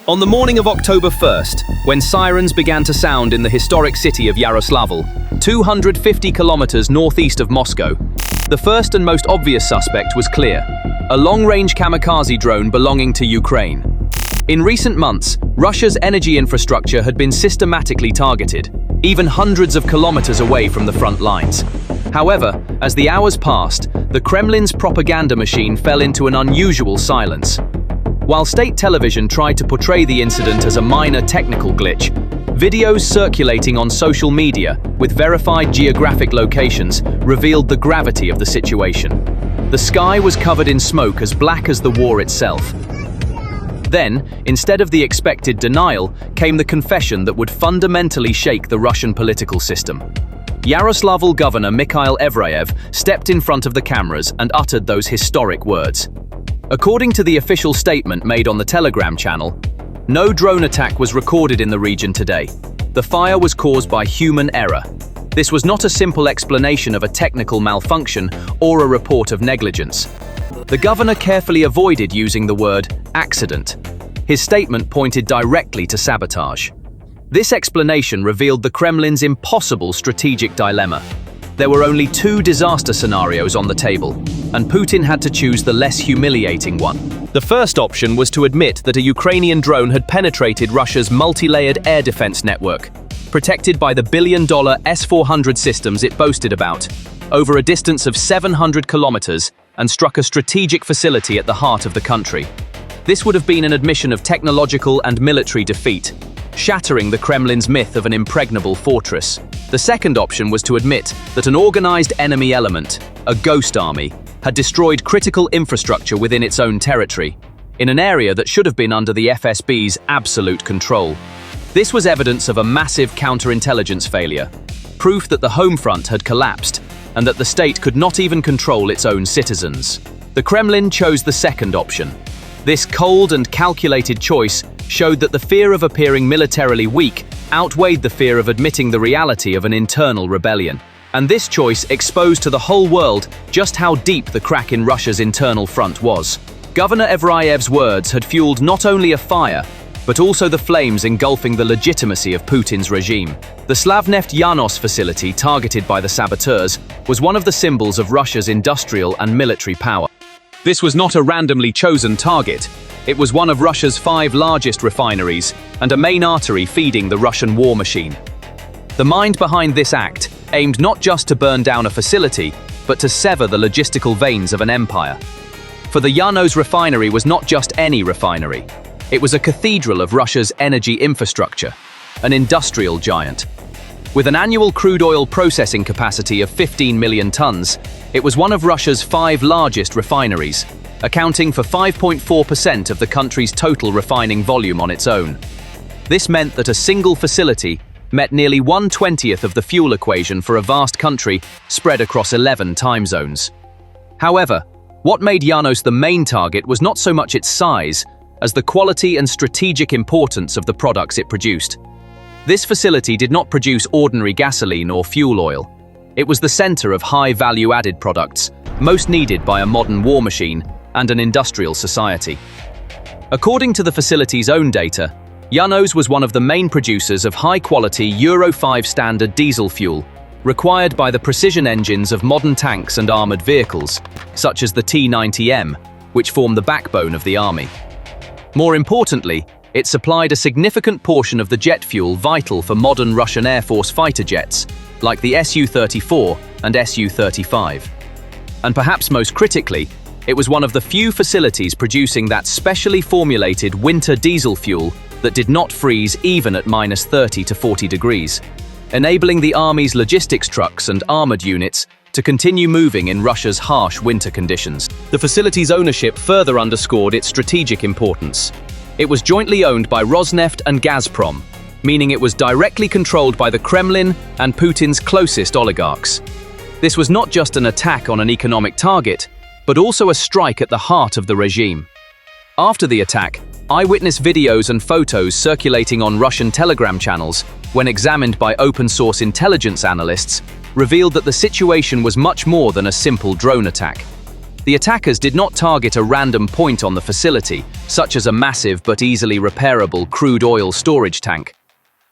On the morning of October 1st, when sirens began to sound in the historic city of Yaroslavl, 250 kilometers northeast of Moscow, the first and most obvious suspect was clear: a long-range kamikaze drone belonging to Ukraine. In recent months, Russia's energy infrastructure had been systematically targeted, even hundreds of kilometers away from the front lines. However, as the hours passed, the Kremlin's propaganda machine fell into an unusual silence. While state television tried to portray the incident as a minor technical glitch, videos circulating on social media with verified geographic locations revealed the gravity of the situation. The sky was covered in smoke as black as the war itself. Then, instead of the expected denial, came the confession that would fundamentally shake the Russian political system. Yaroslavl governor Mikhail Evraev stepped in front of the cameras and uttered those historic words. According to the official statement made on the Telegram channel, no drone attack was recorded in the region today. The fire was caused by human error. This was not a simple explanation of a technical malfunction or a report of negligence. The governor carefully avoided using the word accident. His statement pointed directly to sabotage. This explanation revealed the Kremlin's impossible strategic dilemma. There were only two disaster scenarios on the table, and Putin had to choose the less humiliating one. The first option was to admit that a Ukrainian drone had penetrated Russia's multi-layered air defense network, protected by the billion-dollar S-400 systems it boasted about, over a distance of 700 kilometers, and struck a strategic facility at the heart of the country. This would have been an admission of technological and military defeat, shattering the Kremlin's myth of an impregnable fortress. The second option was to admit that an organized enemy element, a ghost army, had destroyed critical infrastructure within its own territory, in an area that should have been under the FSB's absolute control. This was evidence of a massive counterintelligence failure, proof that the home front had collapsed and that the state could not even control its own citizens. The Kremlin chose the second option. This cold and calculated choice showed that the fear of appearing militarily weak outweighed the fear of admitting the reality of an internal rebellion. And this choice exposed to the whole world just how deep the crack in Russia's internal front was. Governor Evraev's words had fueled not only a fire, but also the flames engulfing the legitimacy of Putin's regime. The Slavneft Yanos facility targeted by the saboteurs was one of the symbols of Russia's industrial and military power. This was not a randomly chosen target. It was one of Russia's 5 largest refineries and a main artery feeding the Russian war machine. The mind behind this act aimed not just to burn down a facility, but to sever the logistical veins of an empire. For the Yanos refinery was not just any refinery. It was a cathedral of Russia's energy infrastructure, an industrial giant. With an annual crude oil processing capacity of 15 million tons, it was one of Russia's 5 largest refineries, accounting for 5.4% of the country's total refining volume on its own. This meant that a single facility met nearly 1/20th of the fuel equation for a vast country spread across 11 time zones. However, what made Yanos the main target was not so much its size, as the quality and strategic importance of the products it produced. This facility did not produce ordinary gasoline or fuel oil. It was the center of high value-added products, most needed by a modern war machine and an industrial society. According to the facility's own data, Yanos was one of the main producers of high-quality Euro 5 standard diesel fuel, required by the precision engines of modern tanks and armored vehicles, such as the T-90M, which form the backbone of the army. More importantly, it supplied a significant portion of the jet fuel vital for modern Russian Air Force fighter jets, like the Su-34 and Su-35. And perhaps most critically, it was one of the few facilities producing that specially formulated winter diesel fuel that did not freeze even at -30 to 40 degrees, enabling the Army's logistics trucks and armored units to continue moving in Russia's harsh winter conditions. The facility's ownership further underscored its strategic importance. It was jointly owned by Rosneft and Gazprom, meaning it was directly controlled by the Kremlin and Putin's closest oligarchs. This was not just an attack on an economic target, but also a strike at the heart of the regime. After the attack, eyewitness videos and photos circulating on Russian Telegram channels, when examined by open-source intelligence analysts, revealed that the situation was much more than a simple drone attack. The attackers did not target a random point on the facility, such as a massive but easily repairable crude oil storage tank.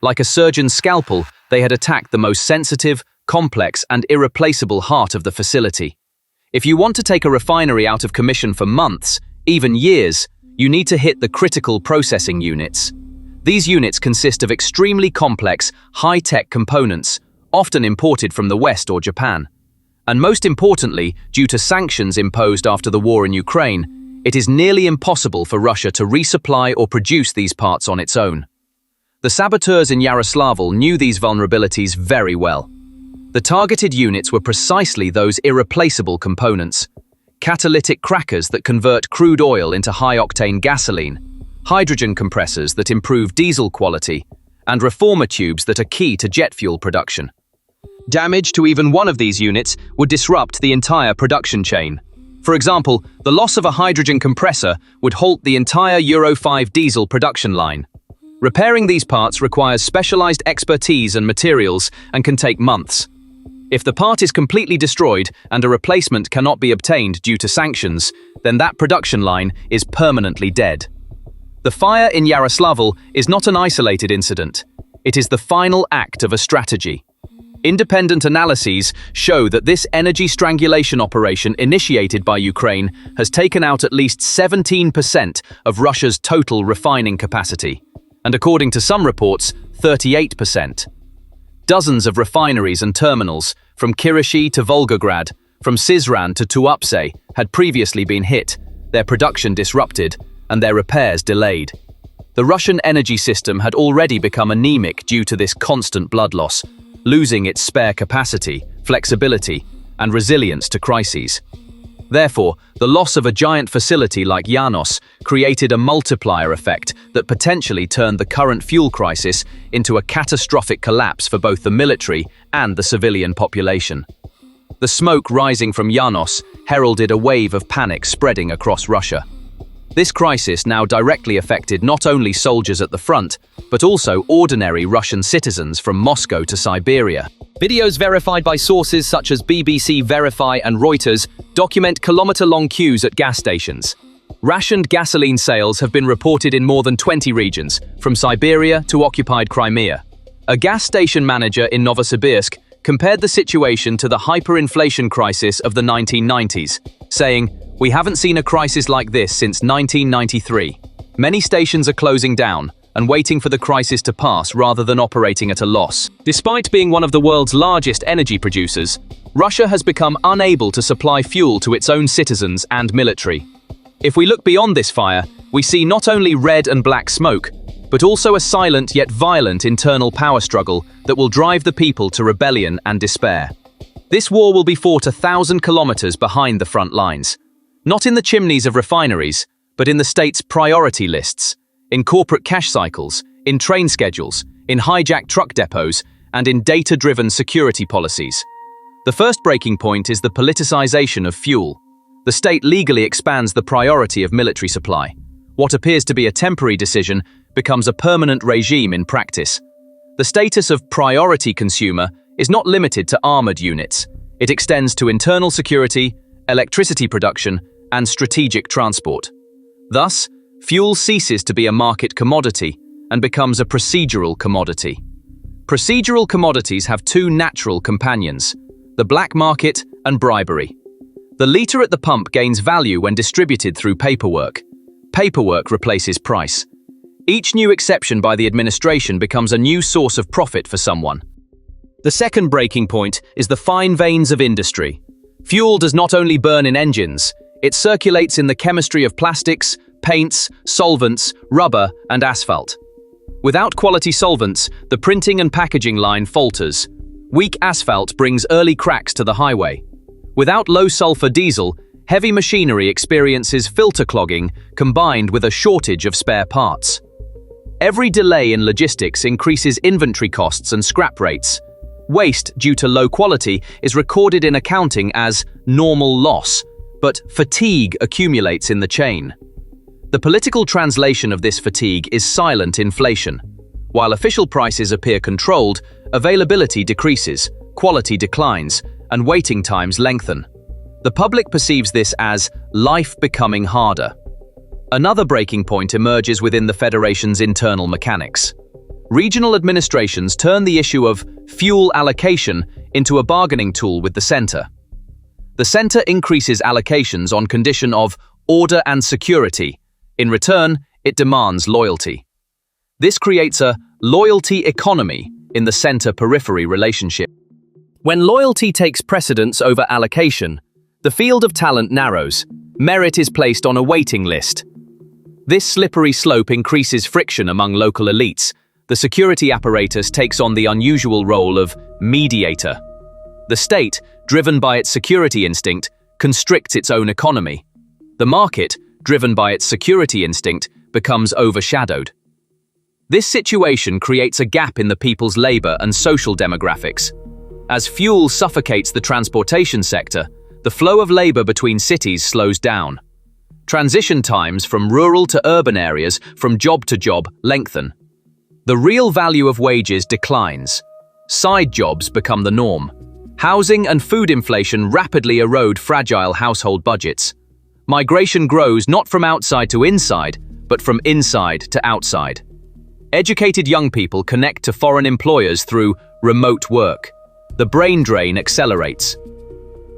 Like a surgeon's scalpel, they had attacked the most sensitive, complex, and irreplaceable heart of the facility. If you want to take a refinery out of commission for months, even years, you need to hit the critical processing units. These units consist of extremely complex, high-tech components, often imported from the West or Japan. And most importantly, due to sanctions imposed after the war in Ukraine, it is nearly impossible for Russia to resupply or produce these parts on its own. The saboteurs in Yaroslavl knew these vulnerabilities very well. The targeted units were precisely those irreplaceable components: catalytic crackers that convert crude oil into high-octane gasoline, hydrogen compressors that improve diesel quality, and reformer tubes that are key to jet fuel production. Damage to even one of these units would disrupt the entire production chain. For example, the loss of a hydrogen compressor would halt the entire Euro 5 diesel production line. Repairing these parts requires specialized expertise and materials and can take months. If the part is completely destroyed and a replacement cannot be obtained due to sanctions, then that production line is permanently dead. The fire in Yaroslavl is not an isolated incident. It is the final act of a strategy. Independent analyses show that this energy strangulation operation initiated by Ukraine has taken out at least 17% of Russia's total refining capacity, and according to some reports, 38%. Dozens of refineries and terminals, from Kirishi to Volgograd, from Syzran to Tuapse, had previously been hit, their production disrupted, and their repairs delayed. The Russian energy system had already become anemic due to this constant blood loss, losing its spare capacity, flexibility, and resilience to crises. Therefore, the loss of a giant facility like Yanos created a multiplier effect that potentially turned the current fuel crisis into a catastrophic collapse for both the military and the civilian population. The smoke rising from Yanos heralded a wave of panic spreading across Russia. This crisis now directly affected not only soldiers at the front, but also ordinary Russian citizens from Moscow to Siberia. Videos verified by sources such as BBC Verify and Reuters document kilometer-long queues at gas stations. Rationed gasoline sales have been reported in more than 20 regions, from Siberia to occupied Crimea. A gas station manager in Novosibirsk compared the situation to the hyperinflation crisis of the 1990s, saying, "We haven't seen a crisis like this since 1993. Many stations are closing down and waiting for the crisis to pass rather than operating at a loss." Despite being one of the world's largest energy producers, Russia has become unable to supply fuel to its own citizens and military. If we look beyond this fire, we see not only red and black smoke, but also a silent yet violent internal power struggle that will drive the people to rebellion and despair. This war will be fought 1,000 kilometers behind the front lines. Not in the chimneys of refineries, but in the state's priority lists, in corporate cash cycles, in train schedules, in hijacked truck depots, and in data-driven security policies. The first breaking point is the politicization of fuel. The state legally expands the priority of military supply. What appears to be a temporary decision becomes a permanent regime in practice. The status of priority consumer is not limited to armored units. It extends to internal security, electricity production, and strategic transport. Thus, fuel ceases to be a market commodity and becomes a procedural commodity. Procedural commodities have two natural companions: the black market and bribery. The liter at the pump gains value when distributed through paperwork. Paperwork replaces price. Each new exception by the administration becomes a new source of profit for someone. The second breaking point is the fine veins of industry. Fuel does not only burn in engines, it circulates in the chemistry of plastics, paints, solvents, rubber, and asphalt. Without quality solvents, the printing and packaging line falters. Weak asphalt brings early cracks to the highway. Without low-sulfur diesel, heavy machinery experiences filter clogging combined with a shortage of spare parts. Every delay in logistics increases inventory costs and scrap rates. Waste due to low quality is recorded in accounting as normal loss, but fatigue accumulates in the chain. The political translation of this fatigue is silent inflation. While official prices appear controlled, availability decreases, quality declines, and waiting times lengthen. The public perceives this as life becoming harder. Another breaking point emerges within the Federation's internal mechanics. Regional administrations turn the issue of fuel allocation into a bargaining tool with the center. The center increases allocations on condition of order and security. In return, it demands loyalty. This creates a loyalty economy in the center-periphery relationship. When loyalty takes precedence over allocation, the field of talent narrows. Merit is placed on a waiting list. This slippery slope increases friction among local elites. The security apparatus takes on the unusual role of mediator. The state, driven by its security instinct, constricts its own economy. The market, driven by its security instinct, becomes overshadowed. This situation creates a gap in the people's labor and social demographics. As fuel suffocates the transportation sector, the flow of labor between cities slows down. Transition times from rural to urban areas, from job to job, lengthen. The real value of wages declines. Side jobs become the norm. Housing and food inflation rapidly erode fragile household budgets. Migration grows not from outside to inside, but from inside to outside. Educated young people connect to foreign employers through remote work. The brain drain accelerates.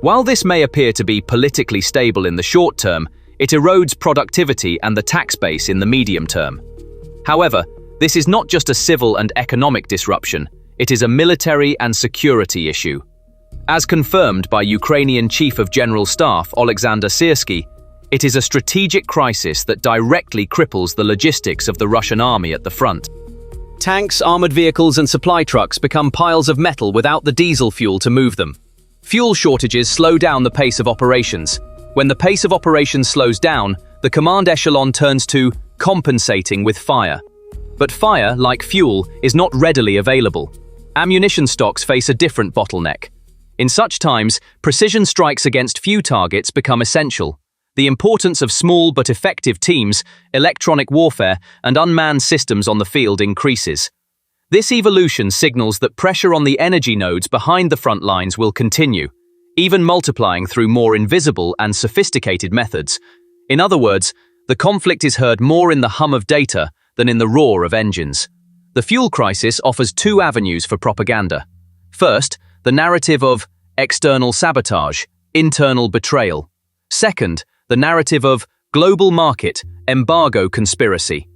While this may appear to be politically stable in the short term, it erodes productivity and the tax base in the medium term. However, this is not just a civil and economic disruption, it is a military and security issue. As confirmed by Ukrainian Chief of General Staff Oleksandr Syrsky, it is a strategic crisis that directly cripples the logistics of the Russian army at the front. Tanks, armored vehicles and supply trucks become piles of metal without the diesel fuel to move them. Fuel shortages slow down the pace of operations. When the pace of operations slows down, the command echelon turns to compensating with fire. But fire, like fuel, is not readily available. Ammunition stocks face a different bottleneck. In such times, precision strikes against few targets become essential. The importance of small but effective teams, electronic warfare, and unmanned systems on the field increases. This evolution signals that pressure on the energy nodes behind the front lines will continue, even multiplying through more invisible and sophisticated methods. In other words, the conflict is heard more in the hum of data than in the roar of engines. The fuel crisis offers two avenues for propaganda. First, the narrative of external sabotage, internal betrayal. Second, the narrative of global market, embargo conspiracy.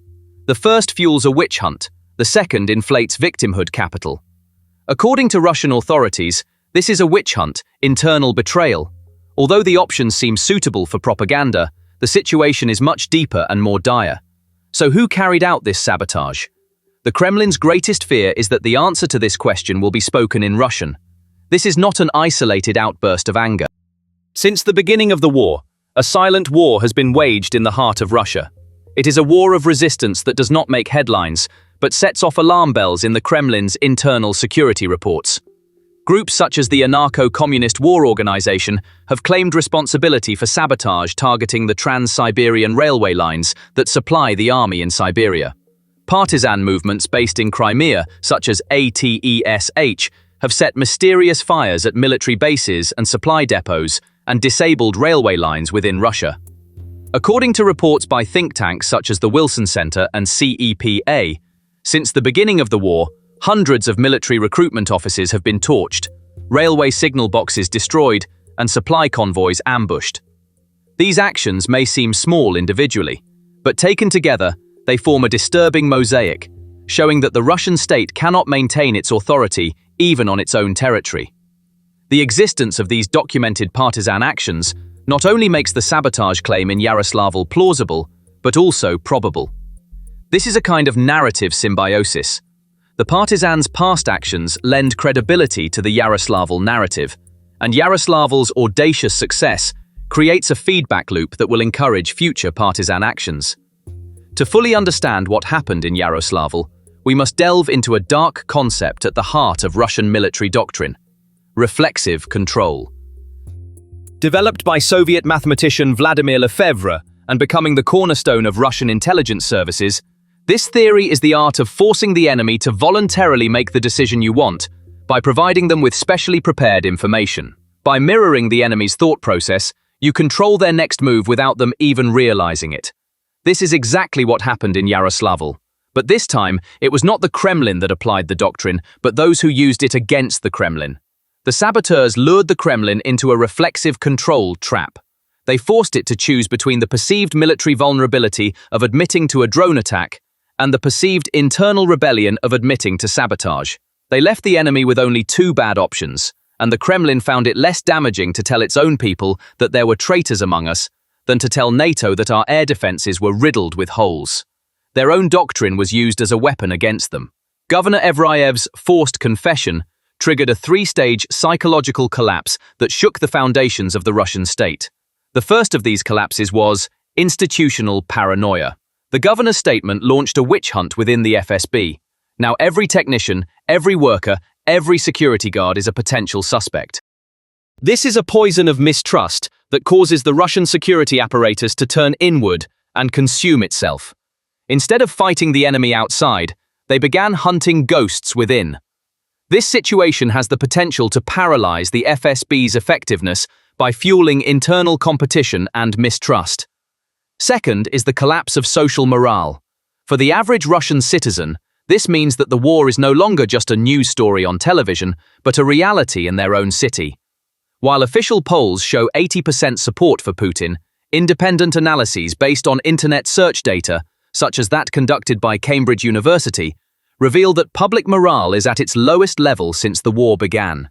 The first fuels a witch hunt, the second inflates victimhood capital. According to Russian authorities, this is a witch hunt, internal betrayal. Although the options seem suitable for propaganda, the situation is much deeper and more dire. So who carried out this sabotage? The Kremlin's greatest fear is that the answer to this question will be spoken in Russian. This is not an isolated outburst of anger. Since the beginning of the war, a silent war has been waged in the heart of Russia. It is a war of resistance that does not make headlines, but sets off alarm bells in the Kremlin's internal security reports. Groups such as the Anarcho-Communist War Organization have claimed responsibility for sabotage targeting the Trans-Siberian railway lines that supply the army in Siberia. Partisan movements based in Crimea, such as ATESH, have set mysterious fires at military bases and supply depots and disabled railway lines within Russia. According to reports by think tanks such as the Wilson Center and CEPA, since the beginning of the war, hundreds of military recruitment offices have been torched, railway signal boxes destroyed, and supply convoys ambushed. These actions may seem small individually, but taken together, they form a disturbing mosaic, showing that the Russian state cannot maintain its authority even on its own territory. The existence of these documented partisan actions not only makes the sabotage claim in Yaroslavl plausible, but also probable. This is a kind of narrative symbiosis. The partisans' past actions lend credibility to the Yaroslavl narrative, and Yaroslavl's audacious success creates a feedback loop that will encourage future partisan actions. To fully understand what happened in Yaroslavl, we must delve into a dark concept at the heart of Russian military doctrine: reflexive control. Developed by Soviet mathematician Vladimir Lefebvre and becoming the cornerstone of Russian intelligence services, this theory is the art of forcing the enemy to voluntarily make the decision you want by providing them with specially prepared information. By mirroring the enemy's thought process, you control their next move without them even realizing it. This is exactly what happened in Yaroslavl. But this time, it was not the Kremlin that applied the doctrine, but those who used it against the Kremlin. The saboteurs lured the Kremlin into a reflexive control trap. They forced it to choose between the perceived military vulnerability of admitting to a drone attack and the perceived internal rebellion of admitting to sabotage. They left the enemy with only two bad options, and the Kremlin found it less damaging to tell its own people that there were traitors among us than to tell NATO that our air defenses were riddled with holes. Their own doctrine was used as a weapon against them. Governor Evraev's forced confession triggered a three-stage psychological collapse that shook the foundations of the Russian state. The first of these collapses was institutional paranoia. The governor's statement launched a witch hunt within the FSB. Now every technician, every worker, every security guard is a potential suspect. This is a poison of mistrust that causes the Russian security apparatus to turn inward and consume itself. Instead of fighting the enemy outside, they began hunting ghosts within. This situation has the potential to paralyze the FSB's effectiveness by fueling internal competition and mistrust. Second is the collapse of social morale. For the average Russian citizen, this means that the war is no longer just a news story on television, but a reality in their own city. While official polls show 80% support for Putin, independent analyses based on internet search data, such as that conducted by Cambridge University, reveal that public morale is at its lowest level since the war began.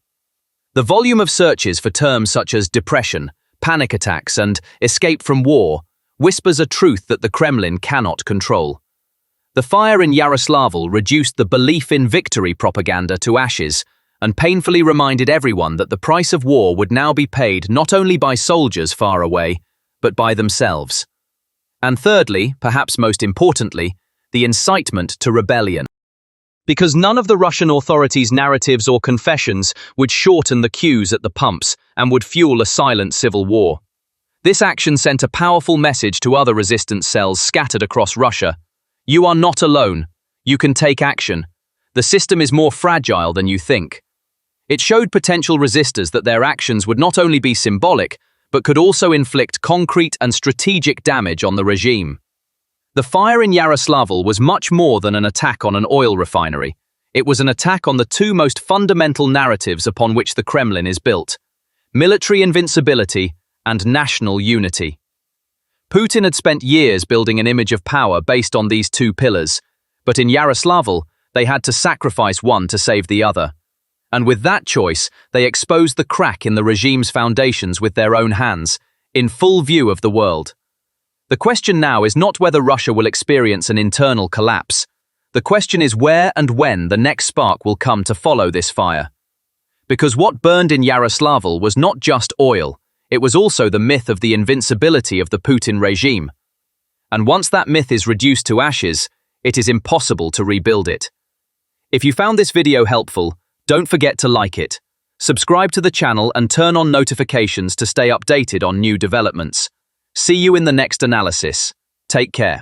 The volume of searches for terms such as depression, panic attacks, and escape from war whispers a truth that the Kremlin cannot control. The fire in Yaroslavl reduced the belief in victory propaganda to ashes and painfully reminded everyone that the price of war would now be paid not only by soldiers far away, but by themselves. And thirdly, perhaps most importantly, the incitement to rebellion. Because none of the Russian authorities' narratives or confessions would shorten the queues at the pumps and would fuel a silent civil war. This action sent a powerful message to other resistance cells scattered across Russia. You are not alone. You can take action. The system is more fragile than you think. It showed potential resistors that their actions would not only be symbolic, but could also inflict concrete and strategic damage on the regime. The fire in Yaroslavl was much more than an attack on an oil refinery. It was an attack on the two most fundamental narratives upon which the Kremlin is built: military invincibility and national unity. Putin had spent years building an image of power based on these two pillars, but in Yaroslavl, they had to sacrifice one to save the other. And with that choice, they exposed the crack in the regime's foundations with their own hands, in full view of the world. The question now is not whether Russia will experience an internal collapse. The question is where and when the next spark will come to follow this fire. Because what burned in Yaroslavl was not just oil, it was also the myth of the invincibility of the Putin regime. And once that myth is reduced to ashes, it is impossible to rebuild it. If you found this video helpful, don't forget to like it, subscribe to the channel and turn on notifications to stay updated on new developments. See you in the next analysis. Take care.